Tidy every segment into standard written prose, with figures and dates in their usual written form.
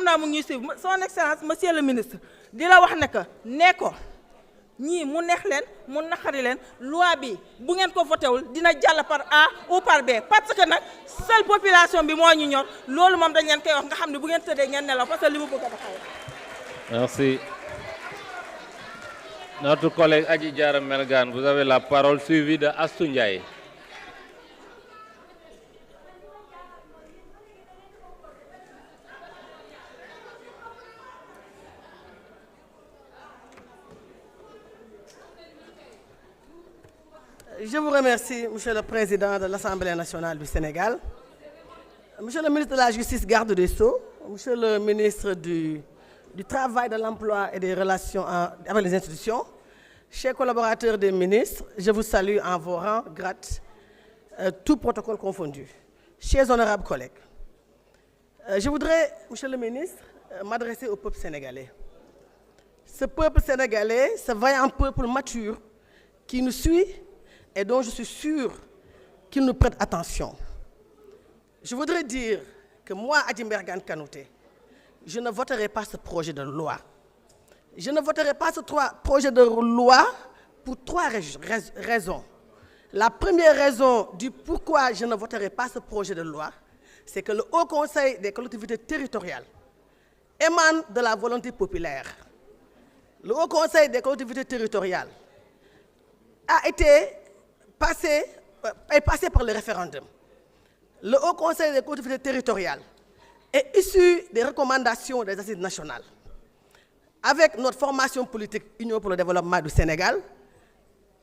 naa mu ngi suivre son excellence monsieur le ministre di la wax ne que nee ko ñii mu neex leen mu naqari leen loi bi bu ngeen ko voté wul dina jàll par A ou par B parce que nag seule population bi moo ñu ñor loolu moom dañ leen koy wax nga xam ne bu ngeen tëddee ngeen nelaw parce que li mu bëgg a taxaw. Merci. Notre collègue Adji Diarra Mergane, vous avez la parole, suivi de Astou Ndiaye. Je vous remercie, Monsieur le Président de l'Assemblée nationale du Sénégal, Monsieur le ministre de la Justice, garde des Sceaux, Monsieur le ministre du Travail, de l'Emploi et des Relations avec les institutions, chers collaborateurs des ministres, je vous salue en vos rangs, grades, tout protocole confondu. Chers honorables collègues, je voudrais, Monsieur le ministre, m'adresser au peuple sénégalais. Ce peuple sénégalais, ce vaillant peuple mature qui nous suit et dont je suis sûr qu'il nous prête attention. Je voudrais dire que moi, Adji Mergane Kanouté, je ne voterai pas ce projet de loi. Je ne voterai pas ce projet de loi pour trois raisons. La première raison du pourquoi je ne voterai pas ce projet de loi, c'est que le Haut Conseil des collectivités territoriales émane de la volonté populaire. Le Haut Conseil des collectivités territoriales est passé par le référendum. Le Haut Conseil des collectivités territoriales est issu des recommandations des assises nationales. Avec notre formation politique Union pour le développement du Sénégal,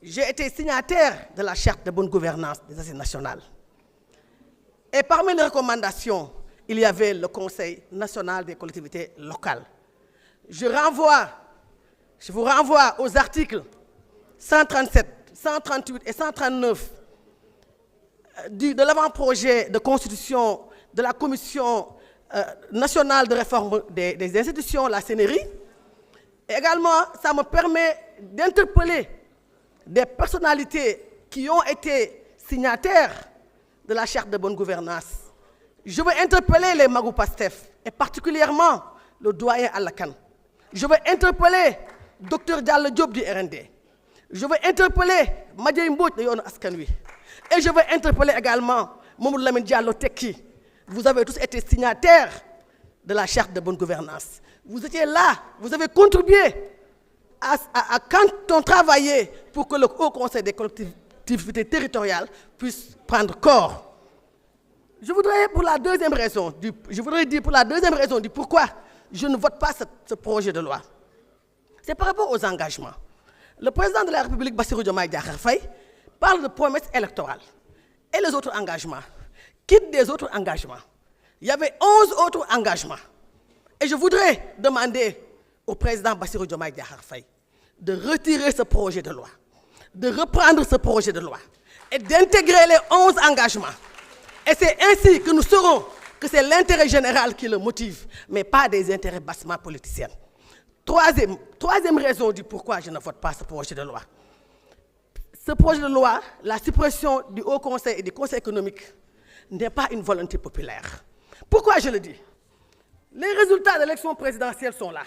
j'ai été signataire de la charte de bonne gouvernance des assises nationales. Et parmi les recommandations, il y avait le Conseil national des collectivités locales. Je vous renvoie aux articles 137, 138 et 139 de l'avant-projet de constitution de la Commission nationale de réforme des institutions, la CNRI. Également, ça me permet d'interpeller des personnalités qui ont été signataires de la charte de bonne gouvernance. Je veux interpeller les Magou Pastef, et particulièrement le doyen Alakan. Je veux interpeller Dr Diallo Diop du RND. Je veux interpeller Madiaye Mbodj de Yoonu Askan Wi. Et je veux interpeller également Mamadou Lamine Diallo Tekki. Vous avez tous été signataires de la charte de bonne gouvernance. Vous étiez là, vous avez contribué à quand on travaillait pour que le Haut Conseil des collectivités territoriales puisse prendre corps. Je voudrais dire pour la deuxième raison du pourquoi je ne vote pas ce projet de loi. C'est par rapport aux engagements. Le président de la République, Bassirou Diomaye Diakhar Faye, parle de promesses électorales. Et les autres engagements, quitte des autres engagements. Il y avait 11 autres engagements. Et je voudrais demander au président Bassirou Diomaye Diakhar Faye de retirer ce projet de loi, de reprendre ce projet de loi et d'intégrer les 11 engagements. Et c'est ainsi que nous saurons que c'est l'intérêt général qui le motive, mais pas des intérêts bassement politiciens. Troisième raison du pourquoi je ne vote pas ce projet de loi. Ce projet de loi, la suppression du Haut Conseil et du Conseil économique, n'est pas une volonté populaire. Pourquoi je le dis? Les résultats de l'élection présidentielle sont là.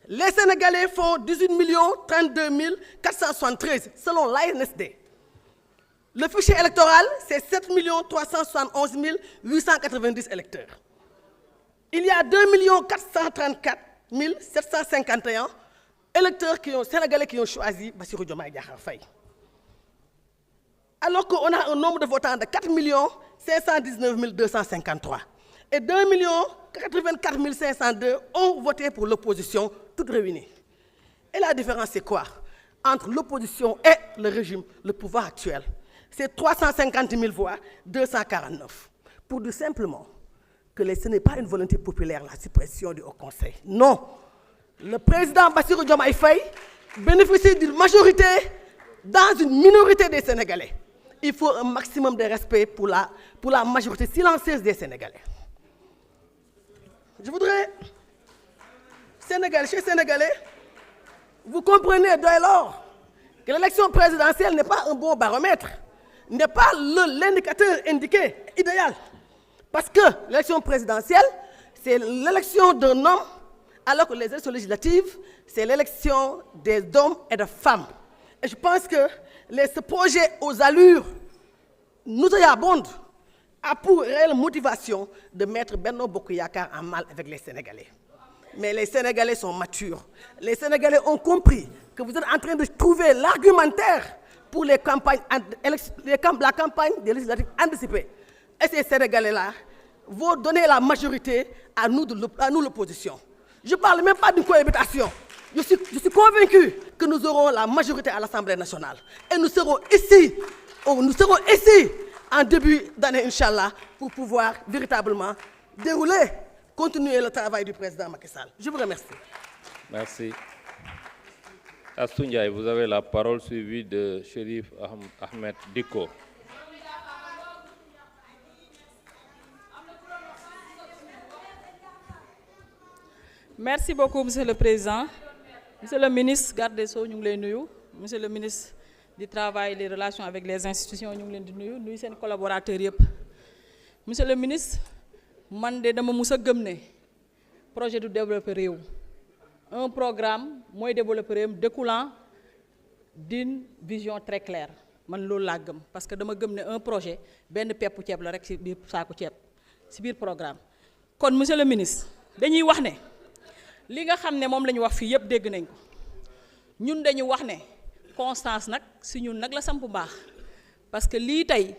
Les Sénégalais font 18 32 473 selon l'ANSD. Le fichier électoral, c'est 7 371 890 électeurs. Il y a 2 434 751 électeurs sénégalais qui ont choisi Bassirou Diomaye Diakhar Faye. Alors qu'on a un nombre de votants de 4 519 253. Et 2 84 502 ont voté pour l'opposition, toutes réunies. Et la différence, c'est quoi? Entre l'opposition et le régime, le pouvoir actuel. C'est 350 000 voix, 249. Pour dire simplement que ce n'est pas une volonté populaire, la suppression du Haut Conseil. Non. Le président Bassirou Diomaye Faye bénéficie d'une majorité dans une minorité des Sénégalais. Il faut un maximum de respect pour la majorité silencieuse des Sénégalais. Je voudrais, chers Sénégalais, vous comprenez dès lors que l'élection présidentielle n'est pas un bon baromètre, n'est pas l'indicateur indiqué, idéal. Parce que l'élection présidentielle, c'est l'élection d'un homme, alors que les élections législatives, c'est l'élection des hommes et des femmes. Et je pense que ce projet aux allures nauséabondes a pour réelle motivation de mettre Benno Bokk Yakaar en mal avec les Sénégalais. Mais les Sénégalais sont matures. Les Sénégalais ont compris que vous êtes en train de trouver l'argumentaire pour la campagne des législatives anticipées. Et ces Sénégalais-là vont donner la majorité à nous l'opposition. Je ne parle même pas d'une cohabitation. Je suis convaincu que nous aurons la majorité à l'Assemblée nationale. Et nous serons ici en début d'année, Inch'Allah, pour pouvoir véritablement continuer le travail du président Macky Sall. Je vous remercie. Merci. Astou Ndiaye, vous avez la parole suivie de Chérif Ahmed Diko. Merci beaucoup, Monsieur le Président. Monsieur le ministre, garde des Sceaux, ñu ngi lay nuyu. Monsieur le ministre du Travail et des Relations avec les institutions, ñu ngi leen di nuyu seen collaborateurs yëpp. Monsieur le ministre, man de dama mus a gëm ne projet du développer réew. Un programme mooy développer réew découlant d'une vision très claire. Man loolu laa gëm parce que dama gëm ne un projet benn peppu ceeb la rek ci biir saaku ceeb ci biir programme. Kon monsieur le ministre, dañuy wax ne li nga xam ne moom la ñu wax fii yëpp dégg nañ ko ñun dañu wax ne constance nag si ñun nag la samp baax parce que lii tey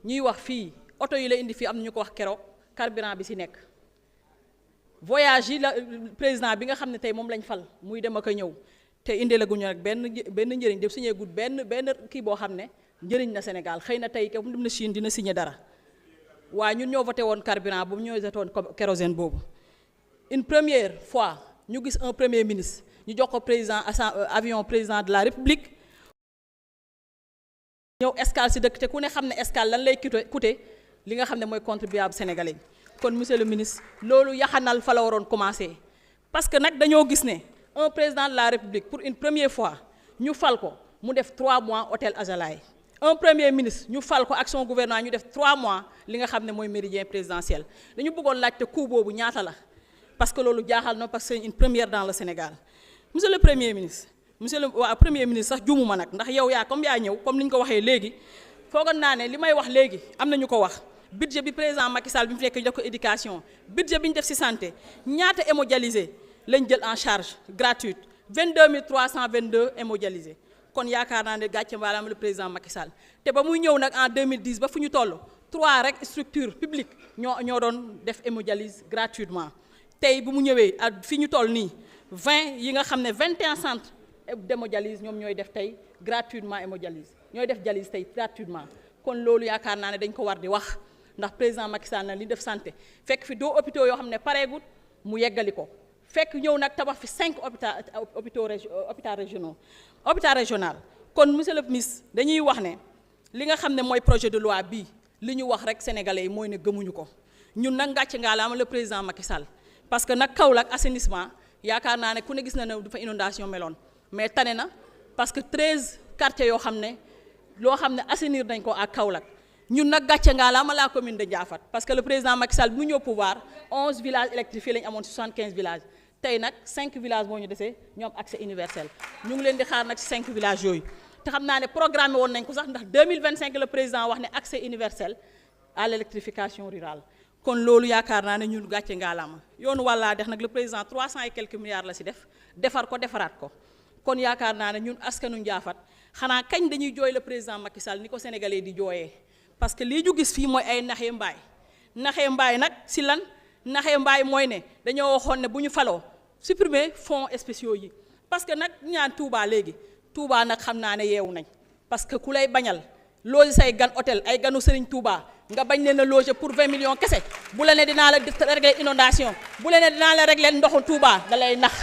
ñuy wax fii oto yi la indi fii am na ñu ko wax keroog carburant bi si nekk voyage yi la président bi nga xam ne tey moom lañ fal muy dem ak a ñëw te indi la guñu rek benn njëriñ def signé gut benn kii boo xam ne njëriñ na Sénégal xëy na tey comme dem na Chine dina signé dara waaye ñun ñoo voté woon carburant boobu ñoo voté woon kérosène boobu. Une première fois ñu gis un premier ministre ñu jox ko président avion président de la République ñëw escale si dëkk te ku ne xam ne escale lan lay coûter li nga xam ne mooy contribuable sénégalais kon monsieur le ministre loolu yaxanal fa la waroon commencer parce que nag dañoo gis ne un président de la République pour une première fois ñu fal ko mu def 3 mois hôtel Azalaï un premier ministre ñu fal ko ak son gouvernement ñu def 3 mois li nga xam ne mooy méridien présidentiel dañu bëggoon laajte coût boobu ñaata la parce que loolu jaaxal na parce que c'est une première dans le Sénégal monsieur le premier ministre premier ministre sax juumuma nag ndax yow yaa ñëw comme ni ñu ko waxee léegi foogoon naa ne li may wax léegi am na ñu ko wax budget bi président Macky Sall bi mu fekk ñu def ko éducation budget bi ñu def ci santé ñaata hémodialysé lañ jël en charge gratuite 22 322 hémodialysé kon yaakaar naa ne gàcce mbaalaam le président Macky Sall te ba muy ñëw nag en 2010 ba fu ñu toll 3 rek structure publique ñoo doon def hémodialyse gratuitement tey bu mu ñëwee ak fi ñu toll nii 20 yi nga xam ne 21 centres d'hémodialyse ñoom ñooy def tey gratuitement hémodialyse ñooy def dialyse tey gratuitement kon loolu yaakaar naa ne dañ ko war di wax ndax président Macky Sall na li def santé fekk fi 2 hôpitaux yoo xam ne pareegut mu yeggali ko fekk ñëw nag tabax fi 5 hôpital régional kon monsieur le ministre dañuy wax ne li nga xam ne mooy projet de loi bii li ñu wax rek sénégalais yi mooy ne gëmuñu ko ñun nag ngàcce ngaalaama le président Macky Sall parce que nag Kaolack assainissement yaakaar naa ne ku ne gis na ne dafa inondation meloon mais tane na parce que 13 quartiers yoo xam ne loo xam ne assainir nañ ko ak Kaolack ñun nag gàcce ngaalaama la commune de Ndiaffate parce que le président Macky Sall bu mu ñëw pouvoir 11 villages électrifiés lañu amoon 75 villages tey nag 5 villages moo ñu desee ñoom accès universel ñu ngi leen di xaar nag ci 5 villages yooyu te xam naa ne programme woon nañ ko sax ndax 2025 le président wax ne accès universel à l'électrification rurale kon loolu yaakaar naa ne ñun gàcce ngaalaama yoonu wàllaa dex nag le président 300 et quelques milliards la ci def defar ko defaraat ko kon yaakaar naa ne ñun askanu Ndiaffate xanaa kañ dañuy jooy le président Macky Sall ni ko sénégalais di jooyee parce que lii ñu gis fii mooy ay naxee mbaay nag ci lan naxee mbaay mooy ne dañoo waxoon ne bu ñu faloo supprimer fonds spéciaux yi parce que nag ñaan Touba léegi Touba nag xam naa ne yeewu nañ parce que ku lay bañal loger say gan hôtel ay ganu Serigne Touba nga bañ leen a loger pour 20 millions kese bu la ne dinaa la régler inondation bu la ne dinaa la régler ndoxu Touba da lay nax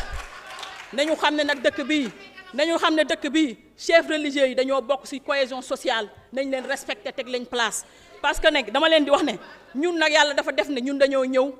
nañu xam ne nag dëkk bii chef religieux yi dañoo bokk ci cohésion sociale nañ leen respecter teg leen place parce que nag dama leen di wax ne ñun nag yàlla dafa def ne ñun dañoo ñëw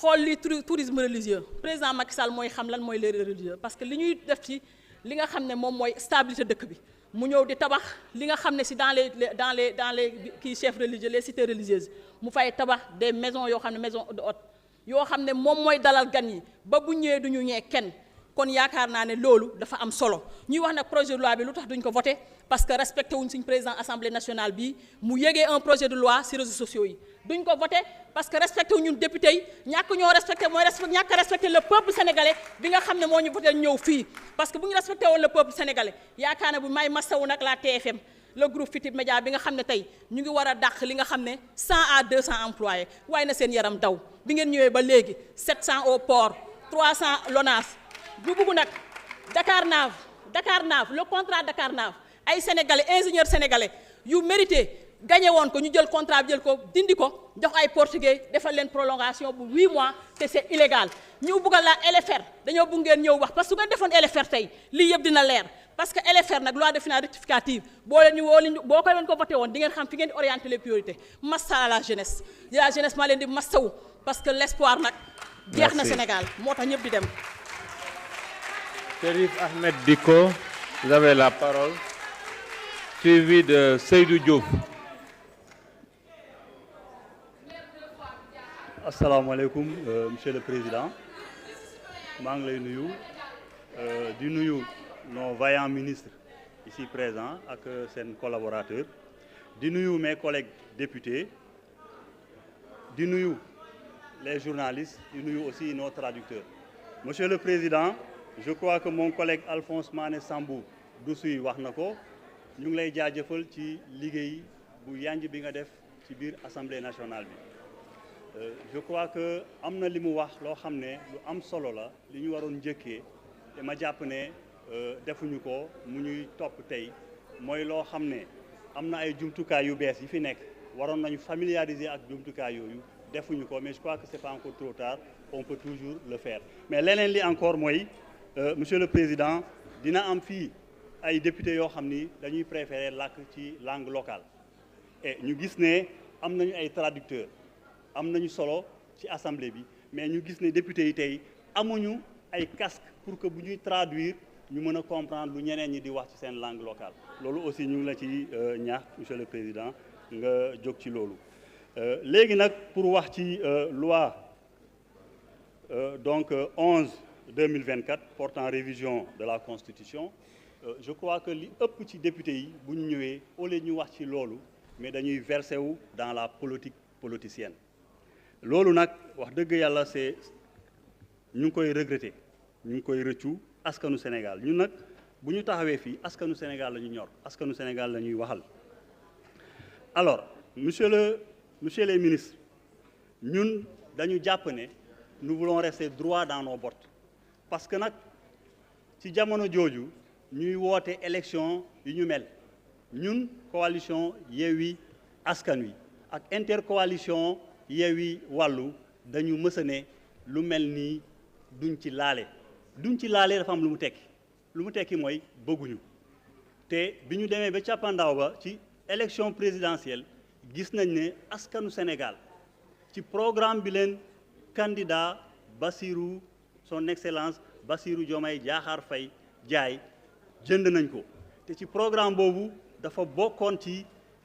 xool li tourisme religieux président Macky Sall mooy xam lan mooy les religieux parce que li ñuy def ci li nga xam ne moom mooy stabilité dëkk bi mu ñëw di tabax li nga xam ne ci dans les kii chefs religieux les cités religieuses mu fay tabax des maisons yoo xam ne maison de hôte yoo xam ne moom mooy dalal gan yi ba bu ñëwee du ñu ñee kenn kon yaakaar naa ne loolu dafa am solo ñuy wax nag projet de loi bi lu tax duñ ko voté parce que respecté wuñ suñ président assemblée nationale bi mu yégee un projet de loi ci réseaux sociaux yi duñ ko voté parce que respecté wu ñun député yi ñàkk ñoo respecté mooy ñàkk a respecté le peuple sénégalais bi nga xam ne moo ñu voté ñëw fii parce que bu ñu respecté woon le peuple sénégalais yaakaar na bu may masawu nag la TFM le groupe Futurs Médias bi nga xam ne tey ñu ngi war a dàq li nga xam ne 100 à 200 employés waaye na seen yaram daw bi ngeen ñëwee ba léegi 700 au port 300 LONASE bu bugg nag Dakar Nav le contrat Dakar Nav ay sénégalais ingénieurs sénégalais yu mérité gagné woon ko ñu jël contrat bi jël ko dindi ko jox ay portugais defal leen prolongation bu 8 mois te c'est illégal ñu buggal la LFR dañoo bugg ngeen ñëw wax parce que su ngeen defoon LFR tey lii yëpp dina leer parce que LFR nag loi de finances rectificative boo ko leen ko voté woon di ngeen xam fi ngeen di orienter les priorités massa à la jeunesse maa leen di massawu parce que l'espoir nag jeex na Sénégal moo tax ñëpp di dem. Chérif Ahmed Dicko, vous avez la parole, suivi de Seydou Diop. asalaamaaleykum monsieur le président maa ngi lay nuyu di nuyu nos vaillants ministres ici présents ak seen collaborateurs di nuyu mes collègues députés di nuyu les journalistes di nuyu aussi nos traducteurs. Monsieur le président, je crois que mon collègue Alphonse Mané Sambou Doussouy wax na ko ñu ngi lay jaajëfal ci liggéey bu yanj bi nga def ci biir assemblée nationale bi. Je crois que am na li mu wax loo xam ne lu am solo la li ñu waroon njëkkee te ma jàpp ne defuñu ko mu ñuy topp tey mooy loo xam ne am na ay jumtukaay yu bees yi fi nekk waroon nañu familiariser ak jumtukaay yooyu defuñu ko mais je crois que c'est pas encore trop tard on peut toujours le faire. Mais leneen li encore mooy monsieur le président dina am fii ay députés yoo xam ni dañuy préférer làkk ci langue locale et ñu gis ne am nañu ay traducteurs. am nañu solo ci assemblée bi mais ñu gis ne député yi tey amuñu ay casque pour que bu ñuy traduire ñu mën a comprendre lu ñeneen ñi di wax ci seen langue locale loolu aussi ñu ngi la ci ñaax monsieur le président nga jóg ci loolu. léegi nag pour wax ci loi donc 11/2024 portant révision de la constitution je crois que li ëpp ci député yi bu ñu ñëwee au lieu ñu wax ci loolu mais dañuy verser wu dans la politique politicienne. loolu nag wax dëgg yàlla c'est ñu ngi koy regretter ñu ngi koy rëccu askanu Sénégal ñun nag bu ñu taxawee fii askanu Sénégal la ñu ñor askanu Sénégal la ñuy waxal. alors monsieur les ministres ñun dañu jàpp ne nous voulons rester droit dans nos bottes parce que nag ci jamono jooju ñuy woote élection yu ñu mel ñun coalition Yewwi Askan Wi ak intercoalition Yewwi Wàllu dañu mës a ne lu mel nii duñ ci laale dafa am lu mu tekki mooy bëgguñu te bi ñu demee ba càppandaaw ba ci élection présidentielle gis nañ ne askanu Sénégal ci programme bi leen candidat Bassirou son excellence Bassirou Diomaye Diakhar Faye jaay jënd nañ ko te ci programme boobu dafa bokkoon ci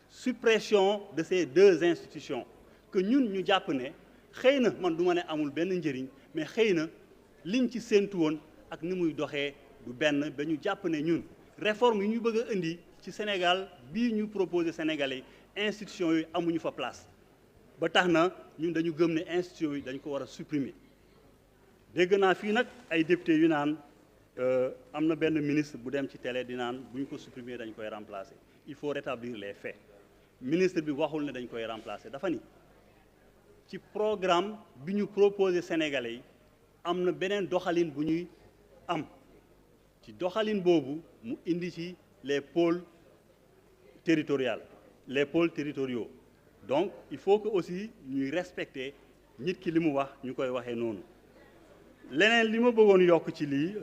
suppression de ces deux institutions que ñun ñu jàpp ne xëy na man du ma ne amul benn njëriñ mais xëy na liñ ci séentu woon ak ni muy doxee du benn ba ñu jàpp ne ñun réforme yi ñu bëgg a indi ci Sénégal bii ñu proposé Sénégalais institutions yi amuñu fa place ba tax na ñun dañu gëm ne institutions yi dañ ko war a supprimer. dégg naa fii nag ay députés yu naan am na benn ministre bu dem ci télé di naan bu ñu ko supprimer dañ koy remplacer il faut rétablir les faits ministre bi waxul ne dañ koy remplacer dafa ni ci programme bi ñu proposé Sénégalais yi am na beneen doxalin bu ñuy am ci doxalin boobu mu indi ci les pôles territoriaux donc il faut que aussi ñuy respecter nit ki li mu wax ñu koy waxee noonu. leneen li ma bëggoon yokk ci lii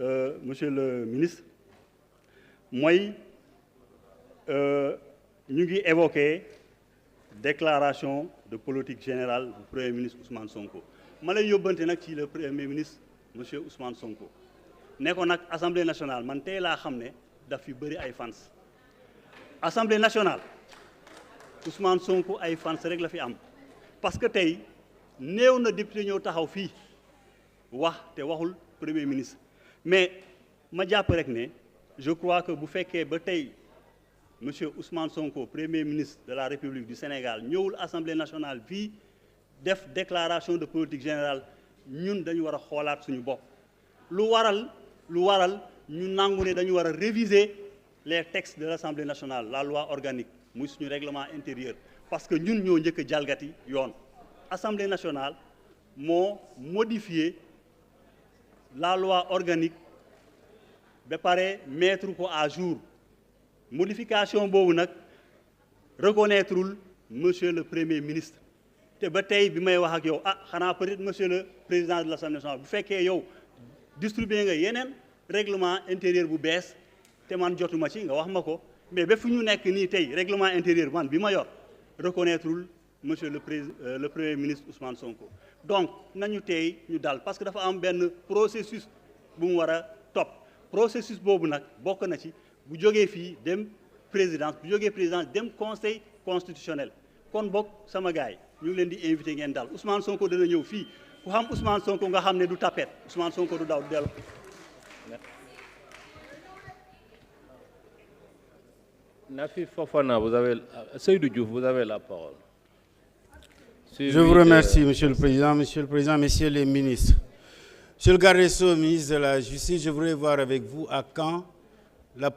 monsieur le ministre mooy ñu ngi évoquer déclaration de politique générale du premier ministre Ousmane Sonko ma lay yóbbante nag ci le premier ministre monsieur Ousmane Sonko ne ko nag assemblée nationale man tey laa xam ne daf fi bëri ay fans assemblée nationale Ousmane Sonko ay fans rek la fi am parce que tey néew na député ñëw taxaw fii wax te waxul premier ministre mais ma jàpp rek ne je crois que bu fekkee ba tey monsieur Ousmane Sonko premier ministre de la République du Sénégal ñëwul Assemblée nationale fii def déclaration de politique générale ñun dañu war a xoolaat suñu bopp lu waral ñu nangu ne dañu war a réviser les textes de l'Assemblée nationale la loi organique muy suñu règlement intérieur parce que ñun ñoo njëkk a jalgati yoon Assemblée nationale moo modifié la loi organique ba pare mettre ko à jour modification boobu nag reconnaîtrul monsieur le premier ministre te ba tey bi may wax ak yow xanaa peut-être monsieur le président de l'Assemblée nationale bu fekkee yow distribué nga yeneen règlement intérieur bu bees te man jotuma ci nga wax ma ko mais ba fu ñu nekk nii tey règlement intérieur man bi ma yor reconnaîtrul monsieur le premier ministre Ousmane Sonko donc nañu tey ñu dal parce que dafa am benn processus bu mu war a topp processus boobu nag bokk na ci bu jógee fii dem présidence bu jógee présidence dem conseil constitutionnel kon bokk sama gars yi ñu ngi leen di invité ngeen dal Ousmane Sonko dana ñëw fii ku xam Ousmane Sonko nga xam ne du tapette Ousmane Sonko du daw du dellu. Nafi Fofana, Seydou Diouf, vous avez la parole. Je vous remercie, Monsieur le Président, Messieurs les ministres. Monsieur le garde des Sceaux, ministre de la Justice, je voudrais voir avec vous à quand la